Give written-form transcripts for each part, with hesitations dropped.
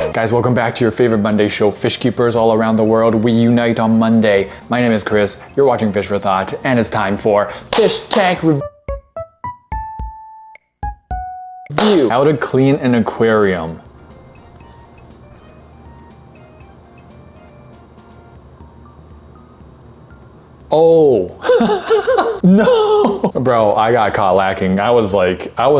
Guys, welcome back to your favorite Monday show, Fish Keepers all around the world. We unite on Monday. My name is Chris, you're watching Fish for Thought, and it's time for Fish Tank Review. How to clean an aquarium. Oh, no. Bro, I got caught lacking. I was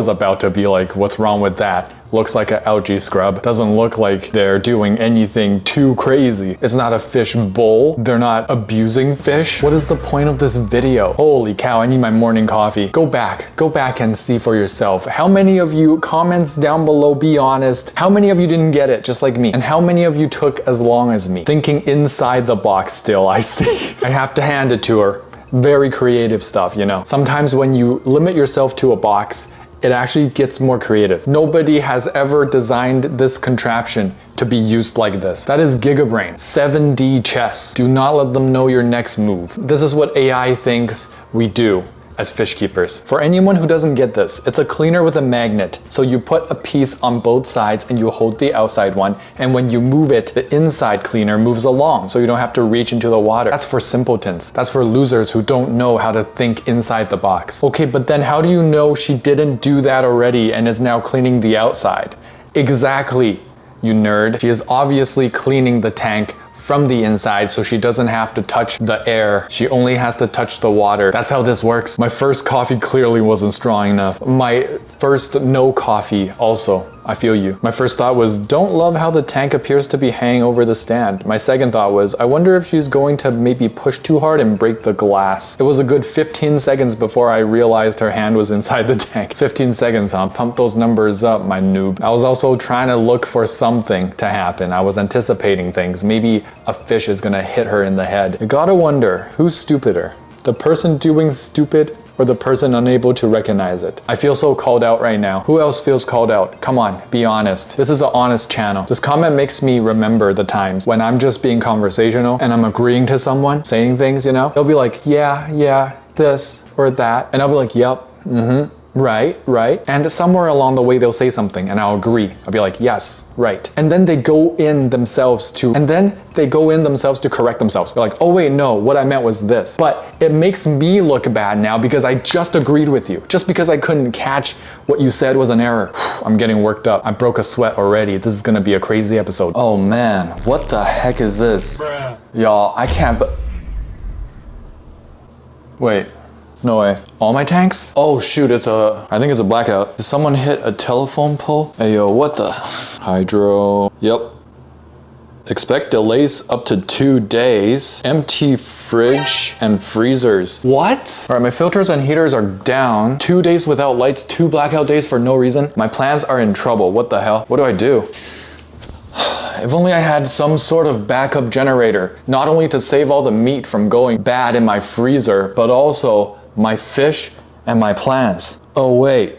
about to be like, what's wrong with that? Looks like an algae scrub. Doesn't look like they're doing anything too crazy. It's not a fish bowl. They're not abusing fish. What is the point of this video? Holy cow, I need my morning coffee. Go back and see for yourself. How many of you, comments down below, be honest, how many of you didn't get it, just like me? And how many of you took as long as me? Thinking inside the box still, I see. I have to hand it to her. Very creative stuff, you know. Sometimes when you limit yourself to a box, it actually gets more creative. Nobody has ever designed this contraption to be used like this. That is Gigabrain. 7D chess. Do not let them know your next move. This is what AI thinks we do as fish keepers. For anyone who doesn't get this, it's a cleaner with a magnet. So you put a piece on both sides and you hold the outside one, and when you move it, the inside cleaner moves along so you don't have to reach into the water. That's for simpletons. That's for losers who don't know how to think inside the box. Okay, but then how do you know she didn't do that already and is now cleaning the outside? Exactly, you nerd. She is obviously cleaning the tank from the inside so she doesn't have to touch the air. She only has to touch the water. That's how this works. My first coffee clearly wasn't strong enough. My first no coffee also. I feel you. My first thought was, don't love how the tank appears to be hanging over the stand. My second thought was, I wonder if she's going to maybe push too hard and break the glass. It was a good 15 seconds before I realized her hand was inside the tank. 15 seconds, huh? Pump those numbers up, my noob. I was also trying to look for something to happen. I was anticipating things. Maybe a fish is gonna hit her in the head. You gotta wonder, who's stupider? The person doing stupid or the person unable to recognize it? I feel so called out right now. Who else feels called out? Come on, be honest. This is an honest channel. This comment makes me remember the times when I'm just being conversational and I'm agreeing to someone, saying things, you know? They'll be like, yeah, this or that. And I'll be like, yep, right. And somewhere along the way, they'll say something and I'll agree. I'll be like, yes, right. And then they go in themselves to correct themselves. They're like, oh wait, no, what I meant was this. But it makes me look bad now because I just agreed with you. Just because I couldn't catch what you said was an error. I'm getting worked up. I broke a sweat already. This is gonna be a crazy episode. Oh man, what the heck is this? Y'all, I can't, wait. No way. All my tanks? Oh shoot, I think it's a blackout. Did someone hit a telephone pole? Hey yo, what the? Hydro, yep. Expect delays up to 2 days. Empty fridge and freezers. What? All right, my filters and heaters are down. 2 days without lights, 2 blackout days for no reason. My plants are in trouble. What the hell? What do I do? If only I had some sort of backup generator, not only to save all the meat from going bad in my freezer, but also my fish and my plants. Oh wait,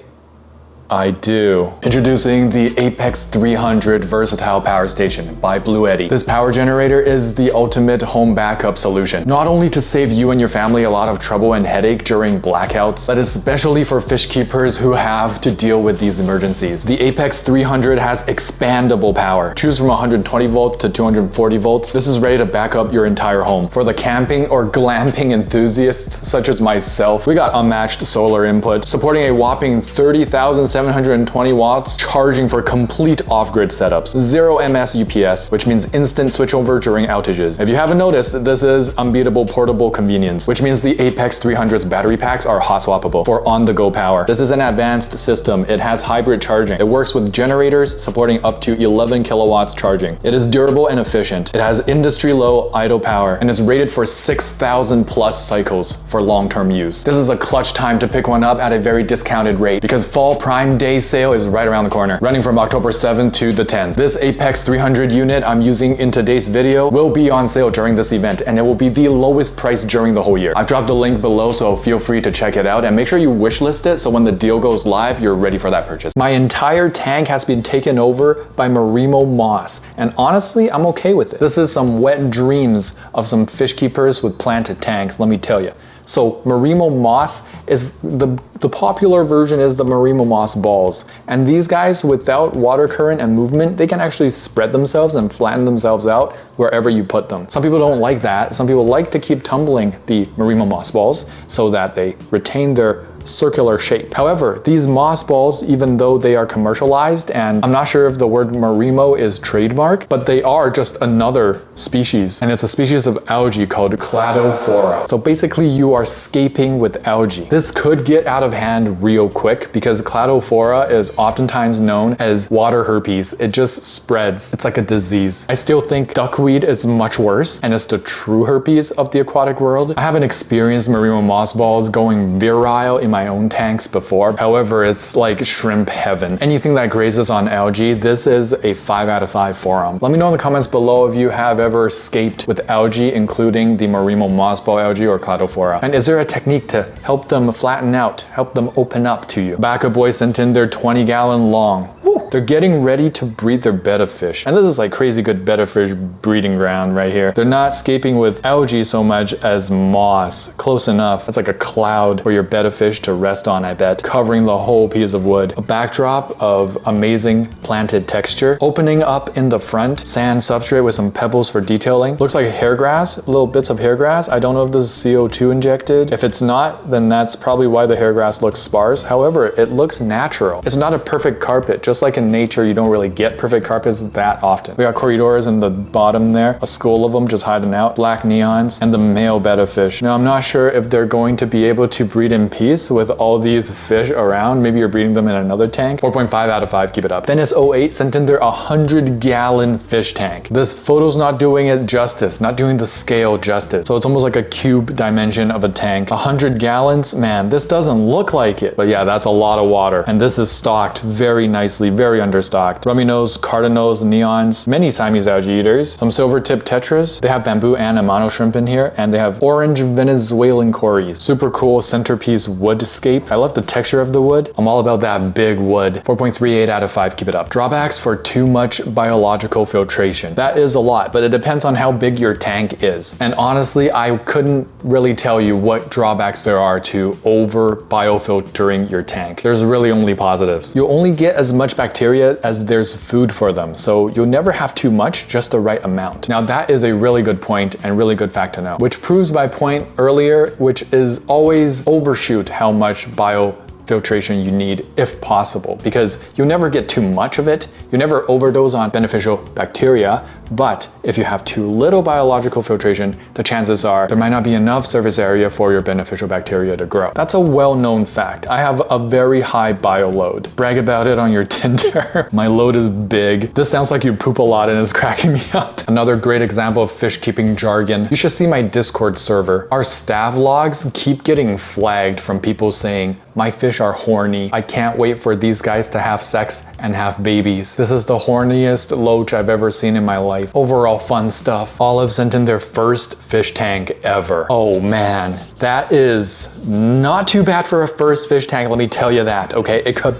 I do. Introducing the Apex 300 Versatile Power Station by Blue Eddy. This power generator is the ultimate home backup solution. Not only to save you and your family a lot of trouble and headache during blackouts, but especially for fish keepers who have to deal with these emergencies. The Apex 300 has expandable power. Choose from 120 volts to 240 volts. This is ready to back up your entire home. For the camping or glamping enthusiasts such as myself, we got unmatched solar input, supporting a whopping 30,720 watts, charging for complete off-grid setups. 0 ms UPS, which means instant switchover during outages. If you haven't noticed, this is unbeatable portable convenience, which means the Apex 300's battery packs are hot swappable for on-the-go power. This is an advanced system. It has hybrid charging. It works with generators supporting up to 11 kilowatts charging. It is durable and efficient. It has industry-low idle power and is rated for 6,000 plus cycles for long-term use. This is a clutch time to pick one up at a very discounted rate because fall Prime Day sale is right around the corner, running from October 7th to the 10th. This Apex 300 unit I'm using in today's video will be on sale during this event, and it will be the lowest price during the whole year. I've dropped a link below, so feel free to check it out and make sure you wishlist it so when the deal goes live, you're ready for that purchase. My entire tank has been taken over by Marimo moss, and honestly, I'm okay with it. This is some wet dreams of some fish keepers with planted tanks, let me tell you. So Marimo moss is the popular version is the Marimo moss balls. And these guys, without water current and movement, they can actually spread themselves and flatten themselves out wherever you put them. Some people don't like that. Some people like to keep tumbling the Marimo moss balls so that they retain their circular shape. However, these moss balls, even though they are commercialized, and I'm not sure if the word Marimo is trademark, but they are just another species, and it's a species of algae called cladophora. So basically you are scaping with algae. This could get out of hand real quick because cladophora is oftentimes known as water herpes. It just spreads. It's like a disease. I still think duckweed is much worse, and it's the true herpes of the aquatic world. I haven't experienced Marimo moss balls going virile in my own tanks before. However, it's like shrimp heaven. Anything that grazes on algae, this is a 5 out of 5 forum. Let me know in the comments below if you have ever scaped with algae, including the Marimo moss ball algae or cladophora. And is there a technique to help them flatten out, help them open up to you? Backup boy sent in their 20-gallon long. Woo. They're getting ready to breed their betta fish. And this is like crazy good betta fish breeding ground right here. They're not scaping with algae so much as moss. Close enough. It's like a cloud for your betta fish to rest on, I bet, covering the whole piece of wood. A backdrop of amazing planted texture. Opening up in the front, sand substrate with some pebbles for detailing. Looks like hair grass, little bits of hair grass. I don't know if this is CO2 injected. If it's not, then that's probably why the hair grass looks sparse. However, it looks natural. It's not a perfect carpet. Just like in nature, you don't really get perfect carpets that often. We got corridors in the bottom there, a school of them just hiding out, black neons, and the male betta fish. Now, I'm not sure if they're going to be able to breed in peace with all these fish around. Maybe you're breeding them in another tank. 4.5 out of 5, keep it up. Venice08 sent in their 100-gallon fish tank. This photo's not doing it justice, not doing the scale justice. So it's almost like a cube dimension of a tank. 100 gallons, man, this doesn't look like it. But yeah, that's a lot of water. And this is stocked very nicely, very understocked. Rummy nose, cardinals, neons, many Siamese algae eaters, some silver tip tetras. They have bamboo and amano shrimp in here, and they have orange Venezuelan cories. Super cool centerpiece wood scape. I love the texture of the wood. I'm all about that big wood. 4.38 out of 5, keep it up. Drawbacks for too much biological filtration. That is a lot, but it depends on how big your tank is. And honestly, I couldn't really tell you what drawbacks there are to over biofiltering your tank. There's really only positives. You'll only get as much bacteria as there's food for them. So you'll never have too much, just the right amount. Now that is a really good point and really good fact to know, which proves my point earlier, which is always overshoot how much biofiltration you need if possible, because you'll never get too much of it. You never overdose on beneficial bacteria, but if you have too little biological filtration, the chances are there might not be enough surface area for your beneficial bacteria to grow. That's a well-known fact. I have a very high bio load. Brag about it on your Tinder. My load is big. This sounds like you poop a lot and it's cracking me up. Another great example of fish keeping jargon. You should see my Discord server. Our staff logs keep getting flagged from people saying, my fish are horny. I can't wait for these guys to have sex and have babies. This is the horniest loach I've ever seen in my life. Overall fun stuff. Olive sent in their first fish tank ever. Oh man, that is not too bad for a first fish tank, let me tell you that, okay? It could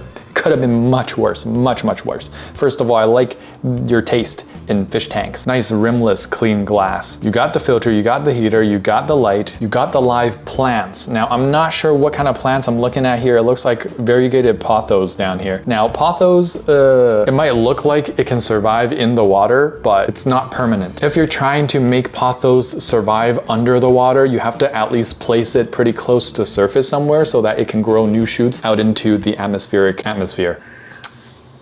have been much worse, much worse. First of all, I like your taste in fish tanks. Nice rimless, clean glass. You got the filter, you got the heater, you got the light, you got the live plants. Now, I'm not sure what kind of plants I'm looking at here. It looks like variegated pothos down here. Now, pothos, it might look like it can survive in the water, but it's not permanent. If you're trying to make pothos survive under the water, you have to at least place it pretty close to the surface somewhere so that it can grow new shoots out into the atmosphere.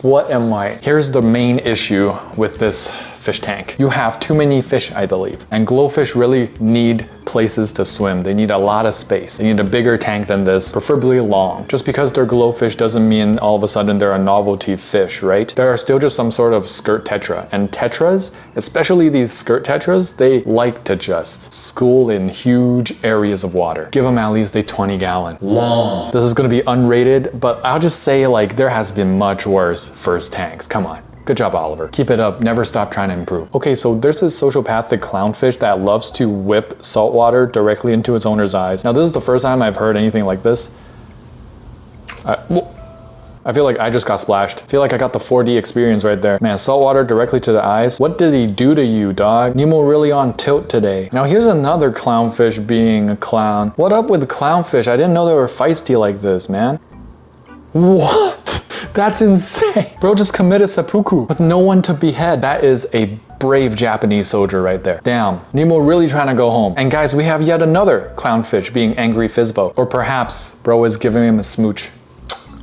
What am I? Here's the main issue with this fish tank. You have too many fish, I believe. And glowfish really need places to swim. They need a lot of space. They need a bigger tank than this, preferably long. Just because they're glowfish doesn't mean all of a sudden they're a novelty fish, right? There are still just some sort of skirt tetra. And tetras, especially these skirt tetras, they like to just school in huge areas of water. Give them at least a 20-gallon. Long. This is gonna be unrated, but I'll just say like there has been much worse first tanks. Come on. Good job, Oliver. Keep it up. Never stop trying to improve. Okay, so there's this sociopathic clownfish that loves to whip salt water directly into its owner's eyes. Now, this is the first time I've heard anything like this. I feel like I just got splashed. I feel like I got the 4D experience right there. Man, salt water directly to the eyes. What did he do to you, dog? Nemo really on tilt today. Now here's another clownfish being a clown. What up with clownfish? I didn't know they were feisty like this, man. What? That's insane. Bro just committed seppuku with no one to behead. That is a brave Japanese soldier right there. Damn, Nemo really trying to go home. And guys, we have yet another clownfish being angry Fizbo. Or perhaps bro is giving him a smooch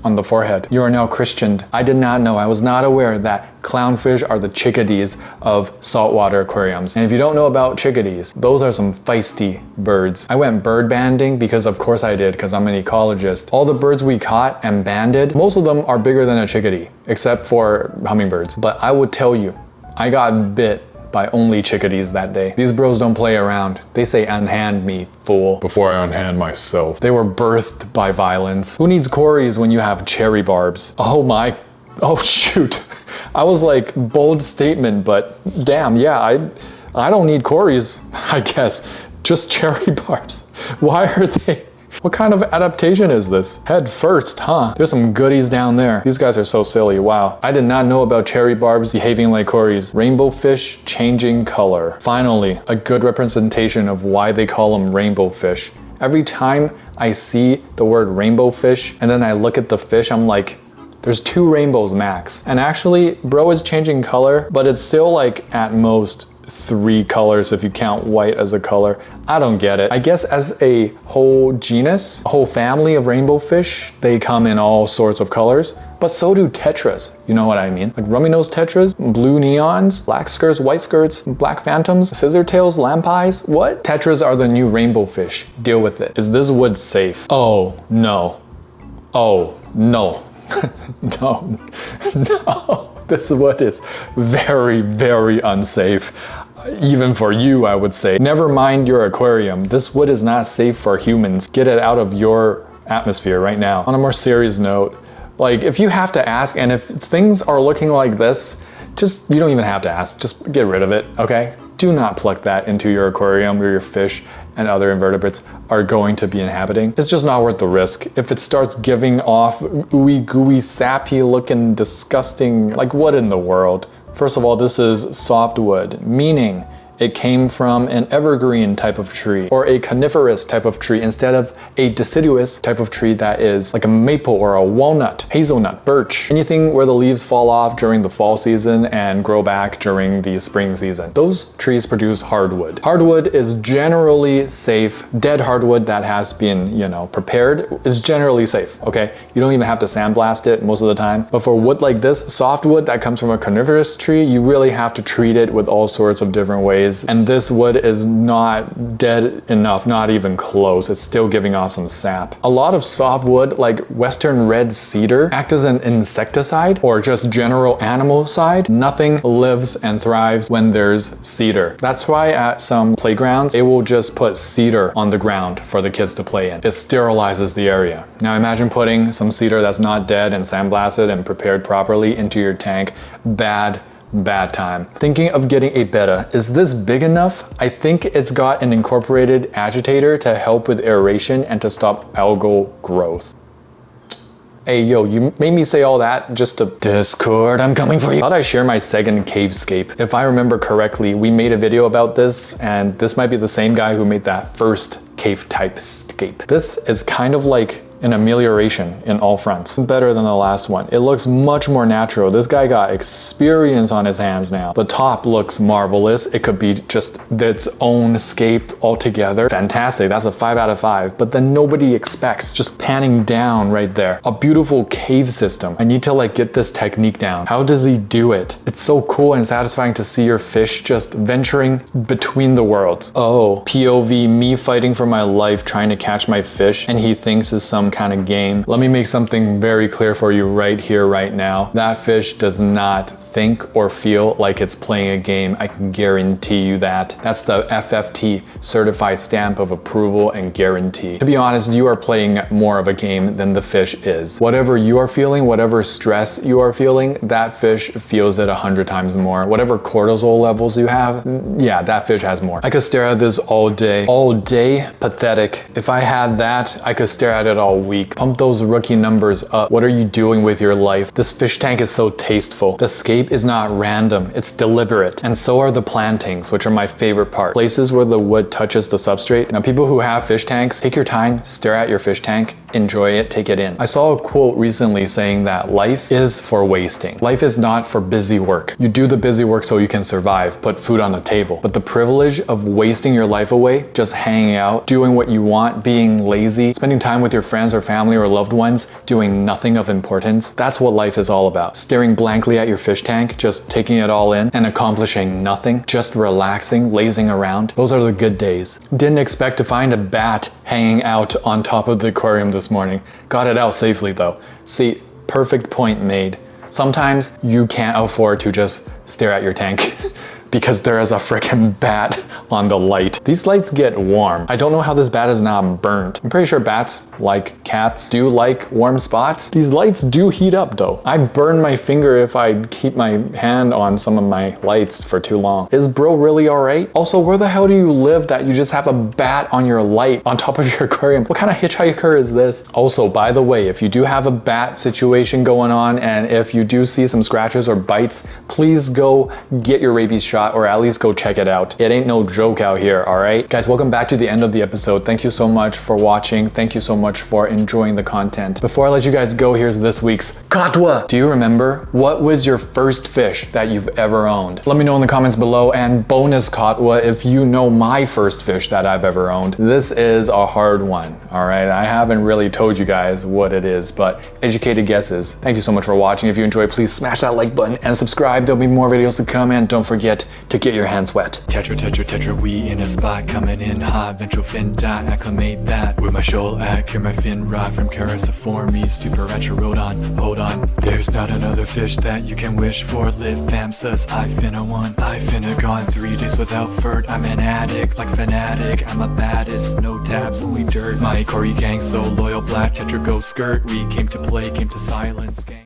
on the forehead. You are now Christianed. I did not know. I was not aware that clownfish are the chickadees of saltwater aquariums. And if you don't know about chickadees, those are some feisty birds. I went bird banding because of course I did, because I'm an ecologist. All the birds we caught and banded, most of them are bigger than a chickadee, except for hummingbirds. But I would tell you, I got bit by only chickadees that day. These bros don't play around. They say unhand me, fool, before I unhand myself. They were birthed by violence. Who needs cories when you have cherry barbs? Oh my, oh shoot. I was like, bold statement, but damn, yeah, I don't need cories, I guess. Just cherry barbs. Why are they? What kind of adaptation is this? Head first, huh? There's some goodies down there. These guys are so silly, wow. I did not know about cherry barbs behaving like cories. Rainbow fish changing color. Finally, a good representation of why they call them rainbow fish. Every time I see the word rainbow fish and then I look at the fish, I'm like, there's 2 rainbows max. And actually, bro is changing color, but it's still like at most 3 colors if you count white as a color. I don't get it. I guess as a whole genus, a whole family of rainbow fish, they come in all sorts of colors, but so do tetras. You know what I mean? Like rummy nose tetras, blue neons, black skirts, white skirts, black phantoms, scissor tails, lamp eyes. What? Tetras are the new rainbow fish. Deal with it. Is this wood safe? Oh no. Oh no. No. No. This wood is very, very unsafe. Even for you, I would say. Never mind your aquarium. This wood is not safe for humans. Get it out of your atmosphere right now. On a more serious note, like if you have to ask and if things are looking like this, you don't even have to ask. Just get rid of it, okay? Do not pluck that into your aquarium where your fish and other invertebrates are going to be inhabiting. It's just not worth the risk. If it starts giving off ooey gooey, sappy looking, disgusting, like what in the world? First of all, this is softwood, meaning it came from an evergreen type of tree or a coniferous type of tree instead of a deciduous type of tree that is like a maple or a walnut, hazelnut, birch, anything where the leaves fall off during the fall season and grow back during the spring season. Those trees produce hardwood. Hardwood is generally safe. Dead hardwood that has been, prepared is generally safe, okay? You don't even have to sandblast it most of the time. But for wood like this, softwood that comes from a coniferous tree, you really have to treat it with all sorts of different ways. And this wood is not dead enough, not even close. It's still giving off some sap. A lot of softwood, like Western red cedar, act as an insecticide or just general animal side. Nothing lives and thrives when there's cedar. That's why at some playgrounds, they will just put cedar on the ground for the kids to play in. It sterilizes the area. Now imagine putting some cedar that's not dead and sandblasted and prepared properly into your tank. Bad time. Thinking of getting a betta. Is this big enough? I think it's got an incorporated agitator to help with aeration and to stop algal growth. Hey yo, you made me say all that just to Discord, I'm coming for you. Thought I'd share my second cavescape. If I remember correctly, we made a video about this and this might be the same guy who made that first cave type scape. This is kind of like an amelioration in all fronts. Better than the last one. It looks much more natural. This guy got experience on his hands now. The top looks marvelous. It could be just its own scape altogether. Fantastic, that's a 5 out of 5. But then nobody expects, just panning down right there. A beautiful cave system. I need to like get this technique down. How does he do it? It's so cool and satisfying to see your fish just venturing between the worlds. Oh, POV, me fighting for my life trying to catch my fish and he thinks it's some kind of game. Let me make something very clear for you right here, right now. That fish does not think or feel like it's playing a game. I can guarantee you that. That's the FFT, certified stamp of approval and guarantee. To be honest, you are playing more of a game than the fish is. Whatever you are feeling, whatever stress you are feeling, that fish feels it 100 times more. Whatever cortisol levels you have, yeah, that fish has more. I could stare at this all day. All day? Pathetic. If I had that, I could stare at it all all week. Pump those rookie numbers up. What are you doing with your life? This fish tank is so tasteful. The scape is not random, it's deliberate. And so are the plantings, which are my favorite part. Places where the wood touches the substrate. Now, people who have fish tanks, take your time, stare at your fish tank, enjoy it, take it in. I saw a quote recently saying that life is for wasting. Life is not for busy work. You do the busy work so you can survive, put food on the table. But the privilege of wasting your life away, just hanging out, doing what you want, being lazy, spending time with your friends or family or loved ones, doing nothing of importance, that's what life is all about. Staring blankly at your fish tank, just taking it all in and accomplishing nothing, just relaxing, lazing around. Those are the good days. Didn't expect to find a bat hanging out on top of the aquarium this morning. Got it out safely though. See, perfect point made. Sometimes you can't afford to just stare at your tank because there is a freaking bat on the light. These lights get warm. I don't know how this bat is not burnt. I'm pretty sure bats, like cats, do like warm spots. These lights do heat up though. I burn my finger if I keep my hand on some of my lights for too long. Is bro really all right? Also, where the hell do you live that you just have a bat on your light on top of your aquarium? What kind of hitchhiker is this? Also, by the way, if you do have a bat situation going on and if you do see some scratches or bites, please go get your rabies shot or at least go check it out. It ain't no joke out here, all right? Guys, welcome back to the end of the episode. Thank you so much for watching. Thank you so much for enjoying the content. Before I let you guys go, here's this week's Katwa. Do you remember what was your first fish that you've ever owned? Let me know in the comments below, and bonus Katwa if you know my first fish that I've ever owned. This is a hard one, all right? I haven't really told you guys what it is, but educated guesses. Thank you so much for watching. If you enjoyed, please smash that like button and subscribe. There'll be more videos to come, and don't forget to get your hands wet. Tetra, we in a spot, coming in hot, ventral fin dot, acclimate that. With my shoal at, cure my fin rod from Cariciformes to Paracharodon. Hold on, there's not another fish that you can wish for. Lit fam sus, I finna one, I finna gone 3 days without furt. I'm an addict, like fanatic, I'm a baddest, no tabs, only dirt. My Cory gang so loyal, black Tetra go skirt. We came to play, came to silence, gang.